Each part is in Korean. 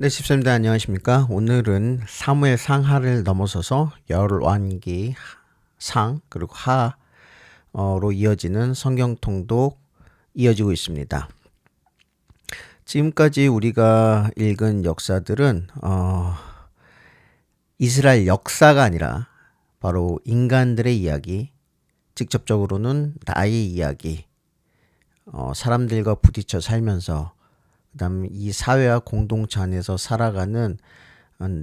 네, 집사님들 안녕하십니까? 오늘은 사무엘 상하를 넘어서서 열왕기 상 그리고 하로 이어지는 성경 통독 이어지고 있습니다. 지금까지 우리가 읽은 역사들은 이스라엘 역사가 아니라 바로 인간들의 이야기, 직접적으로는 나의 이야기, 사람들과 부딪혀 살면서 그다음 이 사회와 공동체 안에서 살아가는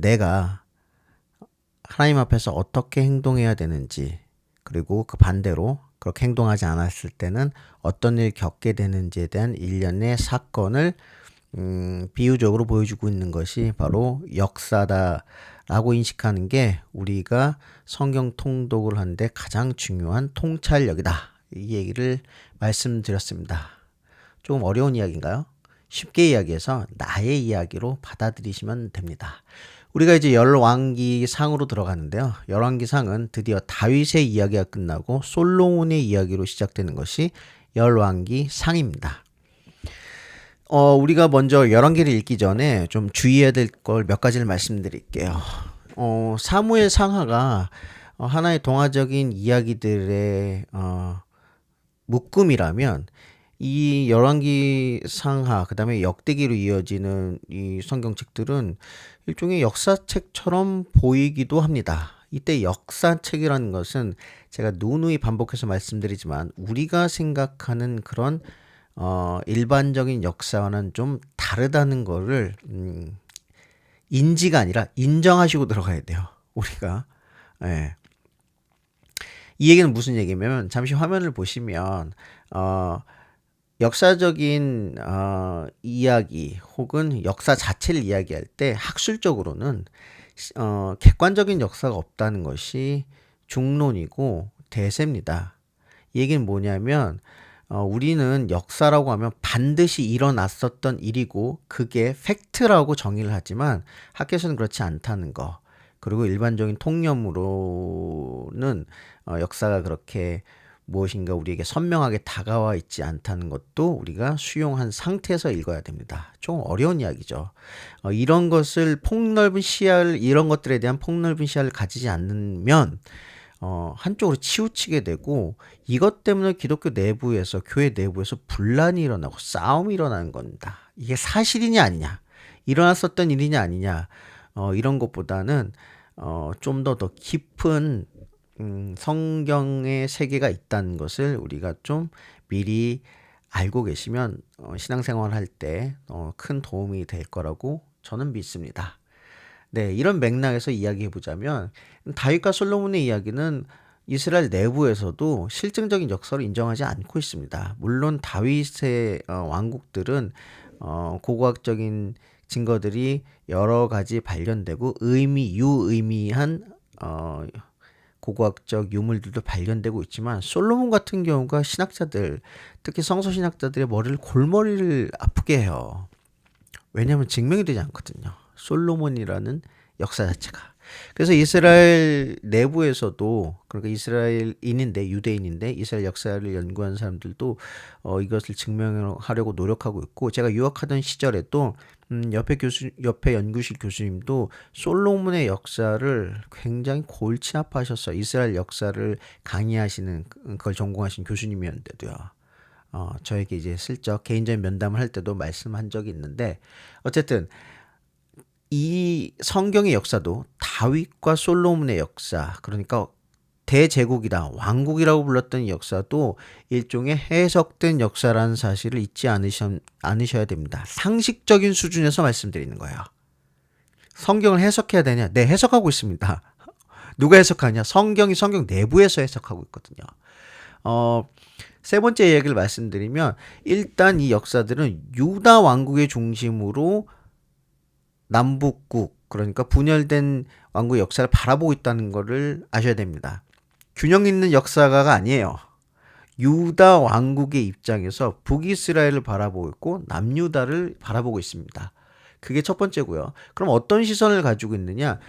내가 하나님 앞에서 어떻게 행동해야 되는지, 그리고 그 반대로 그렇게 행동하지 않았을 때는 어떤 일을 겪게 되는지에 대한 일련의 사건을 비유적으로 보여주고 있는 것이 바로 역사다라고 인식하는 게 우리가 성경 통독을 하는데 가장 중요한 통찰력이다. 이 얘기를 말씀드렸습니다. 좀 어려운 이야기인가요? 쉽게 이야기해서 나의 이야기로 받아들이시면 됩니다. 우리가 이제 열왕기 상으로 들어가는데요. 열왕기 상은 드디어 다윗의 이야기가 끝나고 솔로몬의 이야기로 시작되는 것이 열왕기 상입니다. 우리가 먼저 열왕기를 읽기 전에 좀 주의해야 될 걸 몇 가지를 말씀드릴게요. 사무엘 상하가 하나의 동화적인 이야기들의 묶음이라면 이 열왕기 상하 그다음에 역대기로 이어지는 이 성경책들은 일종의 역사책처럼 보이기도 합니다. 이때 역사책이라는 것은 제가 누누이 반복해서 말씀드리지만 우리가 생각하는 그런 일반적인 역사와는 좀 다르다는 거를 인지가 아니라 인정하시고 들어가야 돼요. 우리가. 예. 이 얘기는 무슨 얘기냐면 잠시 화면을 보시면 역사적인 이야기 혹은 역사 자체를 이야기할 때 학술적으로는 객관적인 역사가 없다는 것이 중론이고 대세입니다. 이 얘기는 뭐냐면 우리는 역사라고 하면 반드시 일어났었던 일이고 그게 팩트라고 정의를 하지만 학계에서는 그렇지 않다는 거. 그리고 일반적인 통념으로는 역사가 그렇게 무엇인가 우리에게 선명하게 다가와 있지 않다는 것도 우리가 수용한 상태에서 읽어야 됩니다. 좀 어려운 이야기죠. 이런 것을 폭넓은 시야를, 이런 것들에 대한 폭넓은 시야를 가지지 않으면 한쪽으로 치우치게 되고 이것 때문에 기독교 내부에서, 교회 내부에서 분란이 일어나고 싸움이 일어나는 겁니다. 이게 사실이냐 아니냐, 일어났었던 일이냐 아니냐, 이런 것보다는 좀 더 깊은 성경의 세계가 있다는 것을 우리가 좀 미리 알고 계시면 신앙생활 할 때 큰 도움이 될 거라고 저는 믿습니다. 네, 이런 맥락에서 이야기해 보자면 다윗과 솔로몬의 이야기는 이스라엘 내부에서도 실증적인 역사를 인정하지 않고 있습니다. 물론 다윗의 왕국들은 고고학적인 증거들이 여러 가지 발견되고 유의미한 고고학적 유물들도 발견되고 있지만 솔로몬 같은 경우가 신학자들, 특히 성서신학자들의 골머리를 아프게 해요. 왜냐하면 증명이 되지 않거든요. 솔로몬이라는 역사 자체가. 그래서 이스라엘 내부에서도, 그러니까 이스라엘인인데, 유대인인데 이스라엘 역사를 연구하는 사람들도 이것을 증명하려고 노력하고 있고, 제가 유학하던 시절에도 옆에 연구실 교수님도 솔로몬의 역사를 굉장히 골치 아파하셨어요. 이스라엘 역사를 강의하시는, 그걸 전공하신 교수님이었는데도요. 저에게 이제 슬쩍 개인적인 면담을 할 때도 말씀한 적이 있는데, 어쨌든 이 성경의 역사도 다윗과 솔로몬의 역사, 그러니까 대제국이다, 왕국이라고 불렀던 이 역사도 일종의 해석된 역사라는 사실을 잊지 않으셔야 됩니다. 상식적인 수준에서 말씀드리는 거예요. 성경을 해석해야 되냐? 네, 해석하고 있습니다. 누가 해석하냐? 성경이 성경 내부에서 해석하고 있거든요. 세 번째 얘기를 말씀드리면, 일단 이 역사들은 유다 왕국의 중심으로 남북국, 그러니까 분열된 왕국의 역사를 바라보고 있다는 것을 아셔야 됩니다. 균형 있는 역사가가 아니에요. 유다 왕국의 입장에서 북이스라엘을 바라보고 있고 남유다를 바라보고 있습니다. 그게 첫 번째고요. 그럼 어떤 시선을 가지고 있느냐?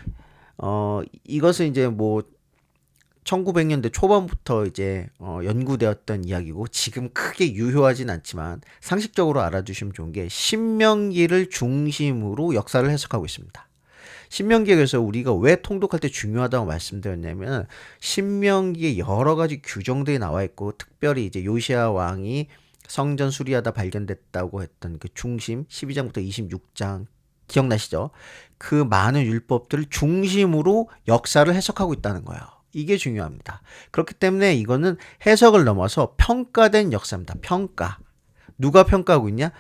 이것은 이제 뭐 1900년대 초반부터 이제 연구되었던 이야기고 지금 크게 유효하진 않지만 상식적으로 알아두시면 좋은 게 신명기를 중심으로 역사를 해석하고 있습니다. 신명기에서 우리가 왜 통독할 때 중요하다고 말씀드렸냐면 신명기에 여러 가지 규정들이 나와 있고 특별히 이제 요시야 왕이 성전 수리하다 발견됐다고 했던 그 중심 12장부터 26장 기억나시죠? 그 많은 율법들을 중심으로 역사를 해석하고 있다는 거예요. 이게 중요합니다. 그렇기 때문에 이거는 해석을 넘어서 평가된 역사입니다. 평가. 누가 평가하고 있냐?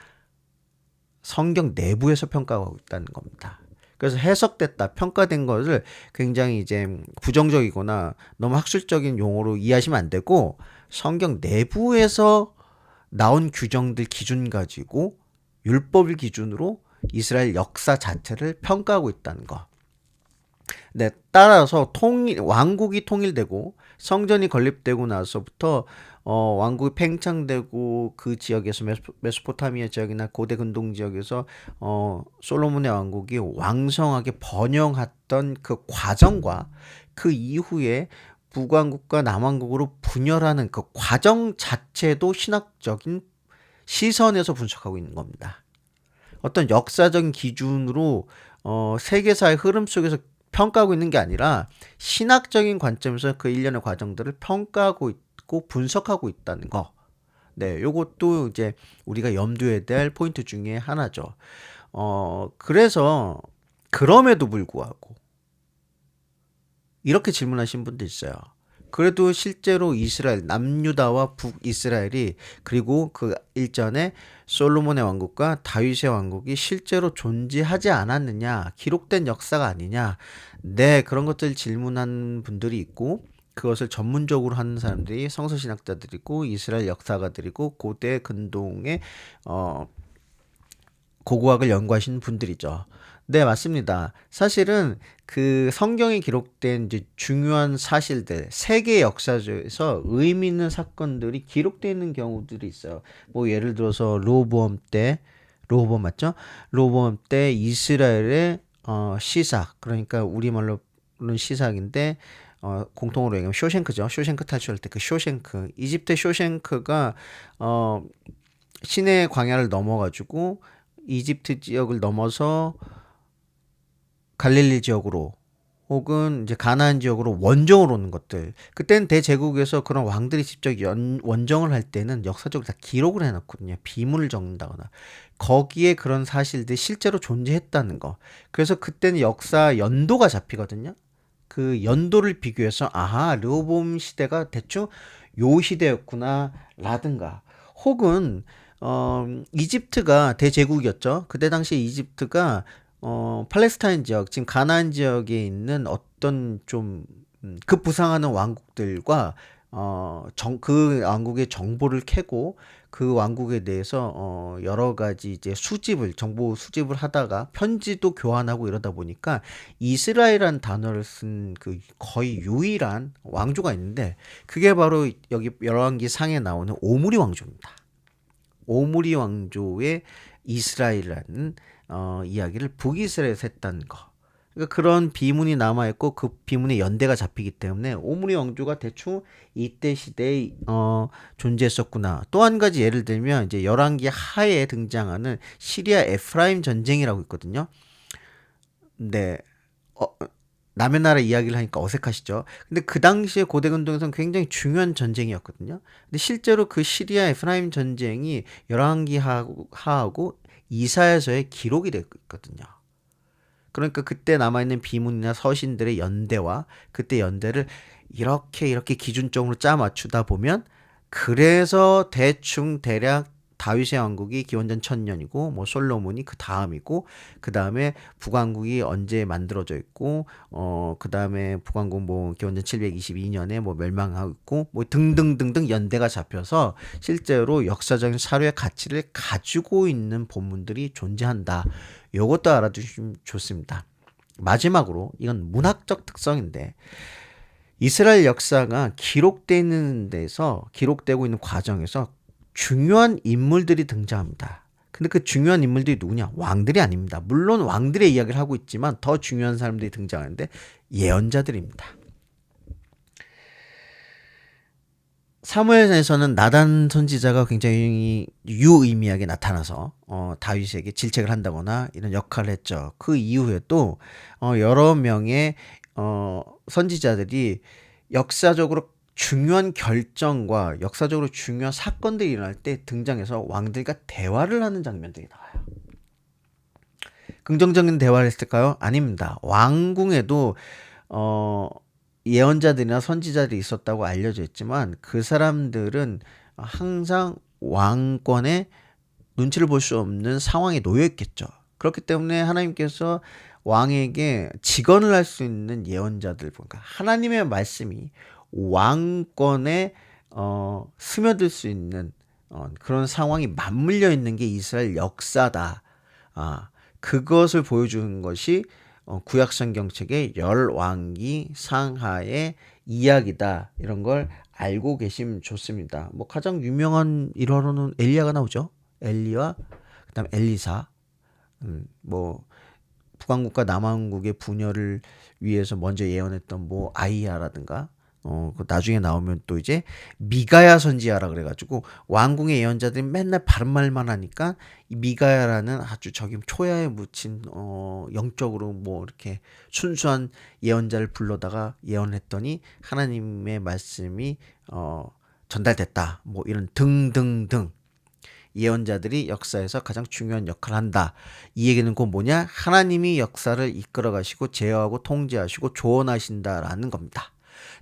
성경 내부에서 평가하고 있다는 겁니다. 그래서 해석됐다, 평가된 것을 굉장히 이제 부정적이거나 너무 학술적인 용어로 이해하시면 안 되고 성경 내부에서 나온 규정들 기준 가지고 율법을 기준으로 이스라엘 역사 자체를 평가하고 있다는 거. 네, 따라서 왕국이 통일되고 성전이 건립되고 나서부터 왕국이 팽창되고 그 지역에서 메소포타미아 지역이나 고대 근동 지역에서 솔로몬의 왕국이 왕성하게 번영했던 그 과정과 그 이후에 북왕국과 남왕국으로 분열하는 그 과정 자체도 신학적인 시선에서 분석하고 있는 겁니다. 어떤 역사적인 기준으로 세계사의 흐름 속에서 평가하고 있는 게 아니라 신학적인 관점에서 그 일련의 과정들을 평가하고 있고 분석하고 있다는 거. 네, 요것도 이제 우리가 염두에 될 포인트 중에 하나죠. 그래서 그럼에도 불구하고 이렇게 질문하신 분도 있어요. 그래도 실제로 이스라엘, 남유다와 북이스라엘이 그리고 그 일전에 솔로몬의 왕국과 다윗의 왕국이 실제로 존재하지 않았느냐, 기록된 역사가 아니냐. 네, 그런 것들 질문한 분들이 있고 그것을 전문적으로 하는 사람들이 성서신학자들이고 이스라엘 역사가들이고 고대 근동의 고고학을 연구하시는 분들이죠. 네, 맞습니다. 사실은 그 성경에 기록된 이제 중요한 사실들, 세계 역사에서 의미 있는 사건들이 기록되어 있는 경우들이 있어요. 뭐 예를 들어서 로보암 맞죠? 로보암 때 이스라엘의 시삭, 그러니까 우리말로는 시삭인데 공통으로 얘기하면 쇼생크죠. 쇼생크 탈출할 때 그 쇼생크, 이집트 쇼생크가 시내 광야를 넘어가지고 이집트 지역을 넘어서 갈릴리 지역으로 혹은 이제 가나안 지역으로 원정을 오는 것들. 그때는 대제국에서 그런 왕들이 직접 원정을 할 때는 역사적으로 다 기록을 해놨거든요. 비문을 적는다거나. 거기에 그런 사실들이 실제로 존재했다는 거. 그래서 그때는 역사 연도가 잡히거든요. 그 연도를 비교해서 아하, 르호보암 시대가 대충 요 시대였구나 라든가. 혹은 이집트가 대제국이었죠. 그때 당시 이집트가 팔레스타인 지역, 지금 가나안 지역에 있는 어떤 좀 급부상하는 왕국들과 그 왕국의 정보를 캐고 그 왕국에 대해서 여러 가지 이제 정보 수집을 하다가 편지도 교환하고 이러다 보니까 이스라엘이라는 단어를 쓴 그 거의 유일한 왕조가 있는데 그게 바로 여기 열왕기 상에 나오는 오므리 왕조입니다. 오므리 왕조의 이스라엘이라는 이야기를 북이스라엘에서 했다는 거. 그러니까 그런 비문이 남아있고 그 비문의 연대가 잡히기 때문에 오므리 왕조가 대충 이때 시대에 존재했었구나. 또 한 가지 예를 들면 이제 열왕기 하에 등장하는 시리아 에프라임 전쟁이라고 있거든요. 네. 남의 나라 이야기를 하니까 어색하시죠. 근데 그 당시에 고대 근동에서는 굉장히 중요한 전쟁이었거든요. 근데 실제로 그 시리아 에프라임 전쟁이 열왕기 하하고 이사야서에 기록이 되어 있거든요. 그러니까 그때 남아있는 비문이나 서신들의 연대와 그때 연대를 이렇게 기준점으로 짜 맞추다 보면 그래서 대략 다윗의 왕국이 기원전 1000년이고 뭐 솔로몬이 그 다음이고 그 다음에 북왕국이 언제 만들어져 있고 그 다음에 북왕국 뭐 기원전 722년에 뭐 멸망하고 있고 뭐 등등등등 연대가 잡혀서 실제로 역사적인 사료의 가치를 가지고 있는 본문들이 존재한다. 요것도 알아두시면 좋습니다. 마지막으로 이건 문학적 특성인데 이스라엘 역사가 기록되고 있는 과정에서 중요한 인물들이 등장합니다. 근데 그 중요한 인물들이 누구냐? 왕들이 아닙니다. 물론 왕들의 이야기를 하고 있지만 더 중요한 사람들이 등장하는데 예언자들입니다. 사무엘에서는 나단 선지자가 굉장히 유의미하게 나타나서 다윗에게 질책을 한다거나 이런 역할을 했죠. 그 이후에 또 여러 명의 선지자들이 역사적으로 중요한 결정과 역사적으로 중요한 사건들이 일어날 때 등장해서 왕들과 대화를 하는 장면들이 나와요. 긍정적인 대화를 했을까요? 아닙니다. 왕궁에도 예언자들이나 선지자들이 있었다고 알려져 있지만 그 사람들은 항상 왕권의 눈치를 볼 수 없는 상황에 놓여 있겠죠. 그렇기 때문에 하나님께서 왕에게 직언을 할 수 있는 예언자들, 그러니까 하나님의 말씀이 왕권에 스며들 수 있는 그런 상황이 맞물려 있는 게 이스라엘 역사다. 그것을 보여주는 것이 구약성경책의 열왕기 상하의 이야기다. 이런 걸 알고 계시면 좋습니다. 뭐 가장 유명한 일화로는 엘리야가 나오죠. 엘리와 그다음 엘리사. 뭐 북왕국과 남왕국의 분열을 위해서 먼저 예언했던 뭐 아이야라든가 그 나중에 나오면 또 이제 미가야 선지자라 그래가지고 왕궁의 예언자들이 맨날 바른 말만 하니까 이 미가야라는 아주 저기 초야에 묻힌 영적으로 뭐 이렇게 순수한 예언자를 불러다가 예언했더니 하나님의 말씀이 전달됐다. 뭐 이런 등등등. 예언자들이 역사에서 가장 중요한 역할을 한다. 이 얘기는 곧 뭐냐? 하나님이 역사를 이끌어 가시고 제어하고 통제하시고 조언하신다라는 겁니다.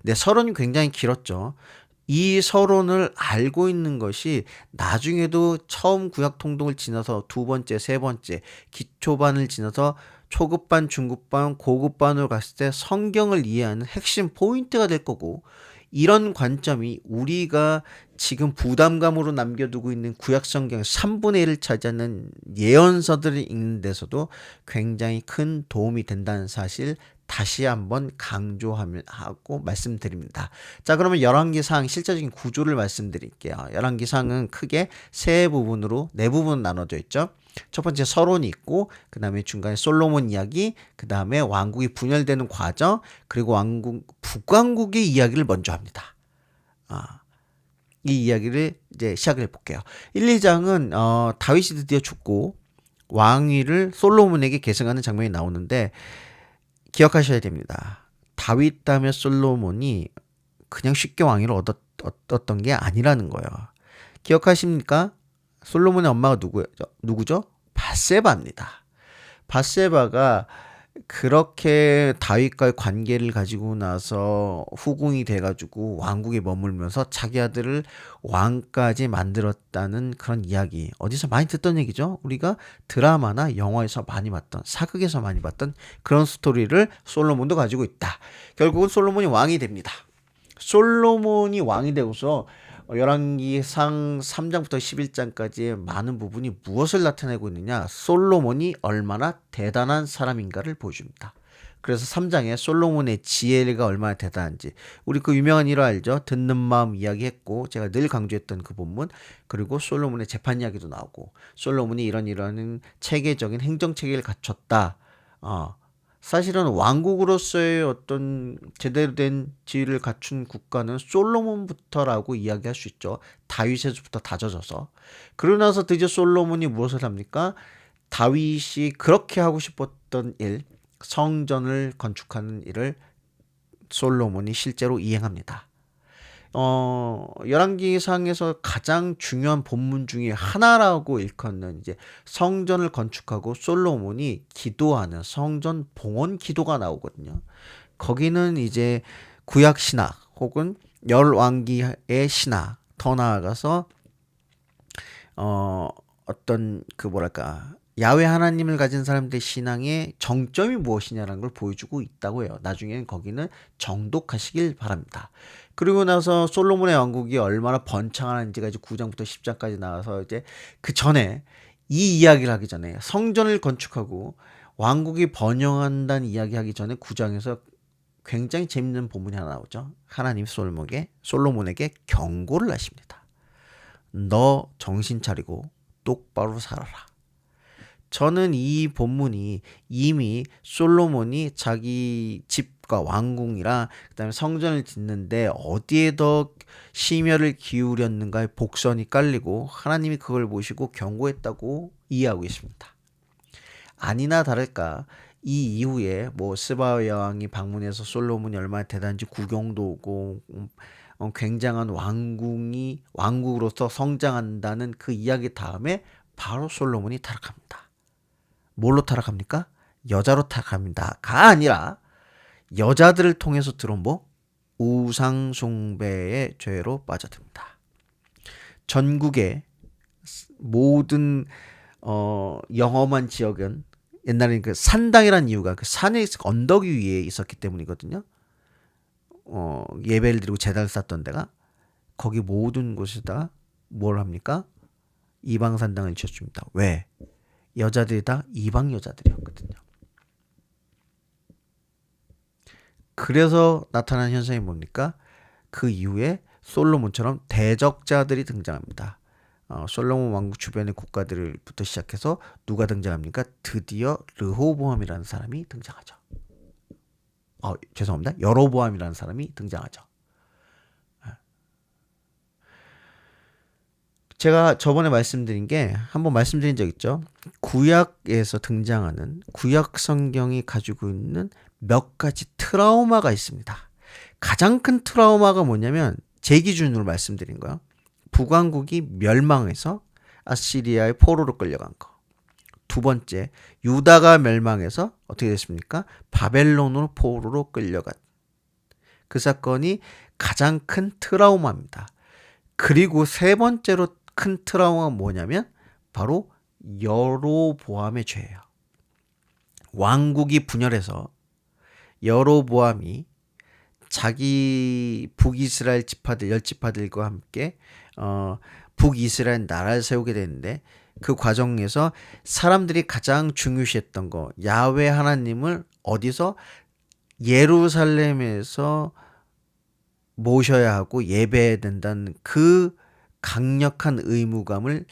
네, 서론이 굉장히 길었죠. 이 서론을 알고 있는 것이 나중에도 처음 구약 통독을 지나서 두 번째, 세 번째, 기초반을 지나서 초급반, 중급반, 고급반으로 갔을 때 성경을 이해하는 핵심 포인트가 될 거고, 이런 관점이 우리가 지금 부담감으로 남겨두고 있는 구약성경 3분의 1을 차지하는 예언서들을 읽는 데서도 굉장히 큰 도움이 된다는 사실 다시 한번 강조하고 말씀드립니다. 자, 그러면 열왕기상 실제적인 구조를 말씀드릴게요. 열왕기상은 크게 세 부분으로 네 부분 나눠져 있죠. 첫 번째 서론이 있고, 그 다음에 중간에 솔로몬 이야기, 그 다음에 왕국이 분열되는 과정, 그리고 북왕국의 이야기를 먼저 합니다. 이 이야기를 이제 시작을 해볼게요. 1, 2장은 다윗이 드디어 죽고 왕위를 솔로몬에게 계승하는 장면이 나오는데 기억하셔야 됩니다. 다윗 다음에 솔로몬이 그냥 쉽게 왕위를 얻었던 게 아니라는 거예요. 기억하십니까? 솔로몬의 엄마가 누구죠? 밧세바입니다. 밧세바가 그렇게 다윗과의 관계를 가지고 나서 후궁이 돼가지고 왕국에 머물면서 자기 아들을 왕까지 만들었다는 그런 이야기, 어디서 많이 듣던 얘기죠. 우리가 드라마나 영화에서 많이 봤던, 사극에서 많이 봤던 그런 스토리를 솔로몬도 가지고 있다. 결국은 솔로몬이 왕이 됩니다. 솔로몬이 왕이 되고서 열왕기상 3장부터 11장까지의 많은 부분이 무엇을 나타내고 있느냐? 솔로몬이 얼마나 대단한 사람인가를 보여줍니다. 그래서 3장에 솔로몬의 지혜가 얼마나 대단한지, 우리 그 유명한 일화 알죠? 듣는 마음 이야기했고, 제가 늘 강조했던 그 본문, 그리고 솔로몬의 재판 이야기도 나오고, 솔로몬이 이런 체계적인 행정체계를 갖췄다. 사실은 왕국으로서의 어떤 제대로 된 지위를 갖춘 국가는 솔로몬부터라고 이야기할 수 있죠. 다윗에서부터 다져져서. 그러고 나서 드디어 솔로몬이 무엇을 합니까? 다윗이 그렇게 하고 싶었던 일, 성전을 건축하는 일을 솔로몬이 실제로 이행합니다. 열왕기상에서 가장 중요한 본문 중에 하나라고 일컫는 이제 성전을 건축하고 솔로몬이 기도하는 성전 봉헌 기도가 나오거든요. 거기는 이제 구약 신학 혹은 열왕기의 신학, 더 나아가서 어떤 그 뭐랄까 야훼 하나님을 가진 사람들의 신앙의 정점이 무엇이냐라는 걸 보여주고 있다고 해요. 나중에는 거기는 정독하시길 바랍니다. 그리고 나서 솔로몬의 왕국이 얼마나 번창하는지가 이제 9장부터 10장까지 나와서 이제 그 전에 이 이야기를 하기 전에 성전을 건축하고 왕국이 번영한다는 이야기 하기 전에 9장에서 굉장히 재밌는 본문이 하나 나오죠. 하나님 솔로몬에게 경고를 하십니다. 너 정신 차리고 똑바로 살아라. 저는 이 본문이 이미 솔로몬이 자기 집 다윗과 왕궁이랑 그다음에 성전을 짓는데 어디에 더 심혈을 기울였는가의 복선이 깔리고 하나님이 그걸 보시고 경고했다고 이해하고 있습니다. 아니나 다를까 이 이후에 뭐 스바 여왕이 방문해서 솔로몬이 얼마나 대단한지 구경도 오고 굉장한 왕국으로서 성장한다는 그 이야기 다음에 바로 솔로몬이 타락합니다. 뭘로 타락합니까? 여자로 타락합니다가 아니라 여자들을 통해서 들어온 우상 숭배의 죄로 빠져듭니다. 전국의 모든 영험한 지역은 옛날에는 그 산당이라는 이유가 그 산의 언덕 위에 있었기 때문이거든요. 예배를 드리고 제단을 쌓던 데가 거기 모든 곳에다 뭘 합니까? 이방 산당을 지어줍니다. 왜? 여자들이 다 이방 여자들이었거든요. 그래서 나타난 현상이 뭡니까? 그 이후에 솔로몬처럼 대적자들이 등장합니다. 솔로몬 왕국 주변의 국가들부터 시작해서 누가 등장합니까? 드디어 르호보암이라는 사람이 등장하죠. 죄송합니다. 여로보암이라는 사람이 등장하죠. 제가 저번에 말씀드린 게 한번 말씀드린 적 있죠. 구약에서 등장하는 구약 성경이 가지고 있는 몇 가지 트라우마가 있습니다. 가장 큰 트라우마가 뭐냐면 제 기준으로 말씀드린 거예요. 북왕국이 멸망해서 아시리아의 포로로 끌려간 거. 두 번째, 유다가 멸망해서 어떻게 됐습니까? 바벨론으로 포로로 끌려간 그 사건이 가장 큰 트라우마입니다. 그리고 세 번째로 큰 트라우마가 뭐냐면 바로 여로보암의 죄예요. 왕국이 분열해서 여로보암이 자기 북이스라엘 지파들 10지파들과 함께 북이스라엘 나라를 세우게 되는데 그 과정에서 사람들이 가장 중요시했던 거 야훼 하나님을 어디서 예루살렘에서 모셔야 하고 예배해야 된다는 그 강력한 의무감을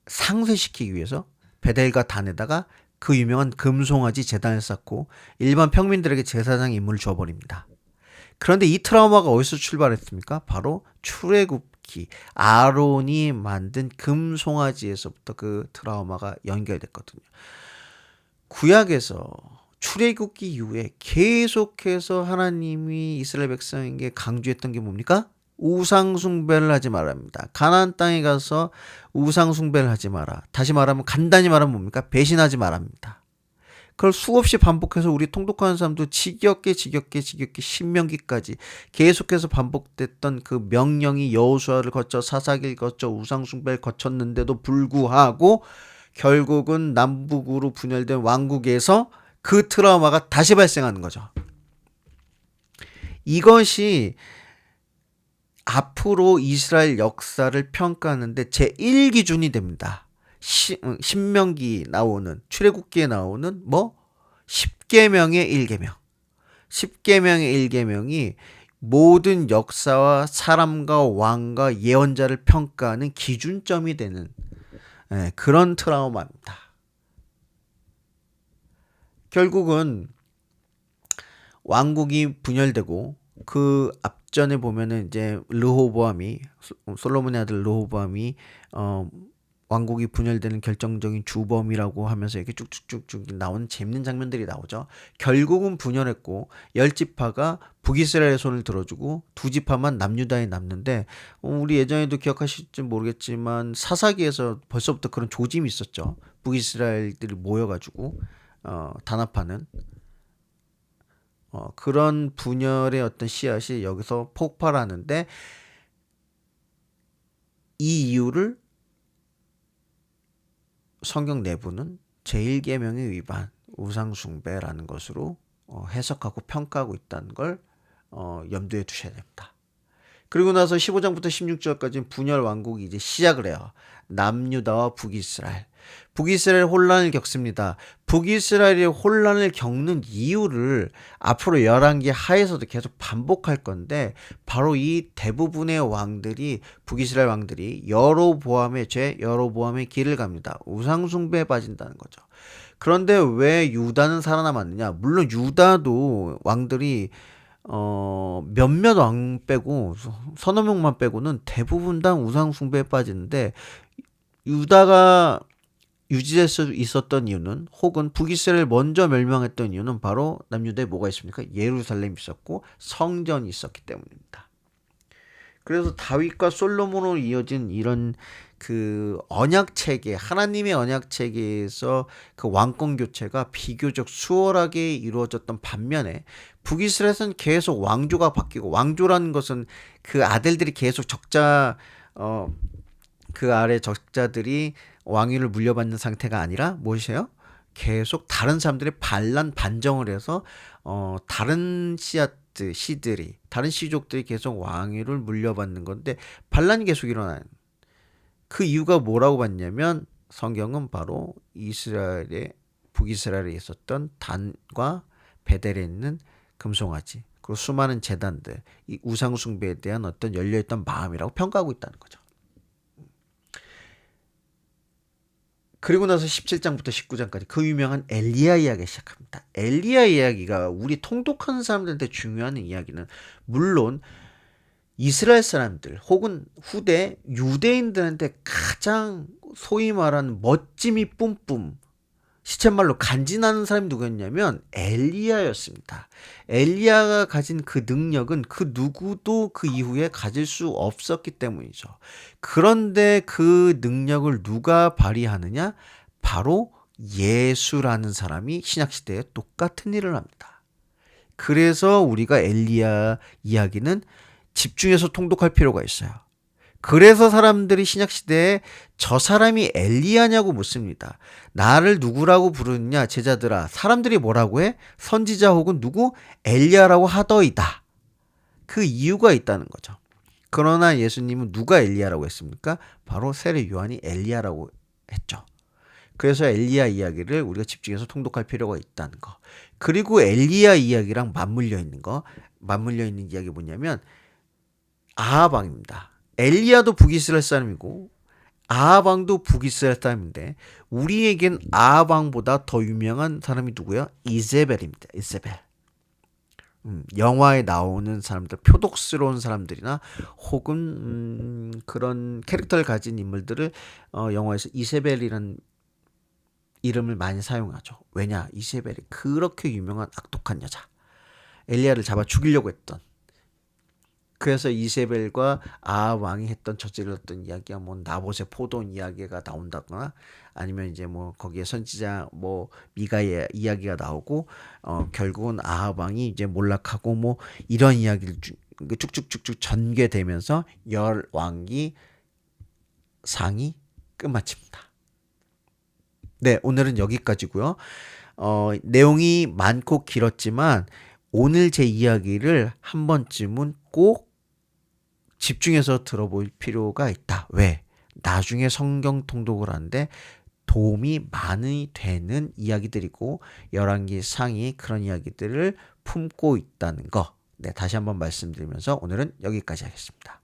상쇄시키기 위해서 베델과 단에다가 그 유명한 금송아지 제단을 쌓고 일반 평민들에게 제사장 임무를 줘버립니다. 그런데 이 트라우마가 어디서 출발했습니까? 바로 출애굽기 아론이 만든 금송아지에서부터 그 트라우마가 연결됐거든요. 구약에서 출애굽기 이후에 계속해서 하나님이 이스라엘 백성에게 강조했던 게 뭡니까? 우상 숭배를 하지 말랍니다. 가나안 땅에 가서 우상 숭배를 하지 마라. 다시 말하면 간단히 말하면 뭡니까? 배신하지 말랍니다. 그걸 수없이 반복해서 우리 통독하는 사람도 지겹게 신명기까지 계속해서 반복됐던 그 명령이 여호수아를 거쳐 사사기를 거쳐 우상 숭배를 거쳤는데도 불구하고 결국은 남북으로 분열된 왕국에서 그 트라우마가 다시 발생하는 거죠. 이것이 앞으로 이스라엘 역사를 평가하는데 제1기준이 됩니다. 신명기 나오는 출애굽기에 나오는 10계명의 1계명. 10계명의 1계명이 모든 역사와 사람과 왕과 예언자를 평가하는 기준점이 되는 그런 트라우마입니다. 결국은 왕국이 분열되고 그 앞전에 보면은 이제 솔로몬의 아들 르호보암이 왕국이 분열되는 결정적인 주범이라고 하면서 이렇게 쭉쭉쭉쭉 나오는 재밌는 장면들이 나오죠. 결국은 분열했고 10지파가 북이스라엘의 손을 들어주고 2지파만 남유다에 남는데 우리 예전에도 기억하실지 모르겠지만 사사기에서 벌써부터 그런 조짐이 있었죠. 북이스라엘들이 모여가지고 단합하는 그런 분열의 어떤 씨앗이 여기서 폭발하는데 이 이유를 성경 내부는 제1계명의 위반, 우상숭배라는 것으로 해석하고 평가하고 있다는 걸 염두에 두셔야 됩니다. 그리고 나서 15장부터 16절까지는 분열 왕국이 이제 시작을 해요. 남유다와 북이스라엘. 북이스라엘 혼란을 겪습니다. 북이스라엘의 혼란을 겪는 이유를 앞으로 열왕기 하에서도 계속 반복할 건데 바로 이 대부분의 왕들이 북이스라엘 왕들이 여로보암의 길을 갑니다. 우상숭배에 빠진다는 거죠. 그런데 왜 유다는 살아남았느냐? 물론 유다도 왕들이 몇몇 왕 빼고 서너 명만 빼고는 대부분 다 우상 숭배에 빠지는데 유다가 유지될 수 있었던 이유는 혹은 북이스라엘을 먼저 멸망했던 이유는 바로 남유다에 뭐가 있습니까? 예루살렘이 있었고 성전이 있었기 때문입니다. 그래서 다윗과 솔로몬으로 이어진 이런 그 언약 체계, 하나님의 언약 체계에서 그 왕권 교체가 비교적 수월하게 이루어졌던 반면에 북이스라엘에서는 계속 왕조가 바뀌고, 왕조라는 것은 그 아들들이 계속 그 아래 적자들이 왕위를 물려받는 상태가 아니라 무엇이에요? 계속 다른 사람들이 반정을 해서 다른 시들이 다른 시족들이 계속 왕위를 물려받는 건데 반란이 계속 일어나는 그 이유가 뭐라고 봤냐면 성경은 바로 북이스라엘에 있었던 단과 베델에 있는 금송아지 그리고 수많은 제단들 이 우상 숭배에 대한 어떤 열려있던 마음이라고 평가하고 있다는 거죠. 그리고 나서 17장부터 19장까지 그 유명한 엘리야 이야기 시작합니다. 엘리야 이야기가 우리 통독하는 사람들한테 중요한 이야기는 물론 이스라엘 사람들 혹은 후대 유대인들한테 가장 소위 말하는 멋짐이 뿜뿜 시쳇말로 간지나는 사람이 누구였냐면 엘리야였습니다. 엘리야가 가진 그 능력은 그 누구도 그 이후에 가질 수 없었기 때문이죠. 그런데 그 능력을 누가 발휘하느냐? 바로 예수라는 사람이 신약시대에 똑같은 일을 합니다. 그래서 우리가 엘리야 이야기는 집중해서 통독할 필요가 있어요. 그래서 사람들이 신약시대에 저 사람이 엘리야냐고 묻습니다. 나를 누구라고 부르느냐 제자들아. 사람들이 뭐라고 해? 선지자 혹은 누구? 엘리야라고 하더이다. 그 이유가 있다는 거죠. 그러나 예수님은 누가 엘리야라고 했습니까? 바로 세례 요한이 엘리야라고 했죠. 그래서 엘리야 이야기를 우리가 집중해서 통독할 필요가 있다는 거. 그리고 엘리야 이야기랑 맞물려 있는 이야기 뭐냐면 아합 왕입니다. 엘리야도 북이스라엘 사람이고 아합 왕도 북이스라엘 사람인데 우리에겐 아합 왕보다 더 유명한 사람이 누구야? 이세벨입니다. 이세벨. 영화에 나오는 사람들, 표독스러운 사람들이나 혹은 그런 캐릭터를 가진 인물들을 영화에서 이세벨이라는 이름을 많이 사용하죠. 왜냐? 이세벨이 그렇게 유명한 악독한 여자. 엘리야를 잡아 죽이려고 했던. 그래서 이세벨과 아합 왕이 했던 저질렀던 이야기가 뭐 나봇의 포도원 이야기가 나온다거나 아니면 이제 뭐 거기에 선지자 뭐 미가의 이야기가 나오고 결국은 아합 왕이 이제 몰락하고 뭐 이런 이야기를 쭉쭉쭉쭉 전개되면서 열 왕기 상이 끝마칩니다. 네, 오늘은 여기까지고요. 내용이 많고 길었지만 오늘 제 이야기를 한 번쯤은 꼭 집중해서 들어볼 필요가 있다. 왜? 나중에 성경 통독을 하는데 도움이 많이 되는 이야기들이고 열왕기 상이 그런 이야기들을 품고 있다는 거. 네, 다시 한번 말씀드리면서 오늘은 여기까지 하겠습니다.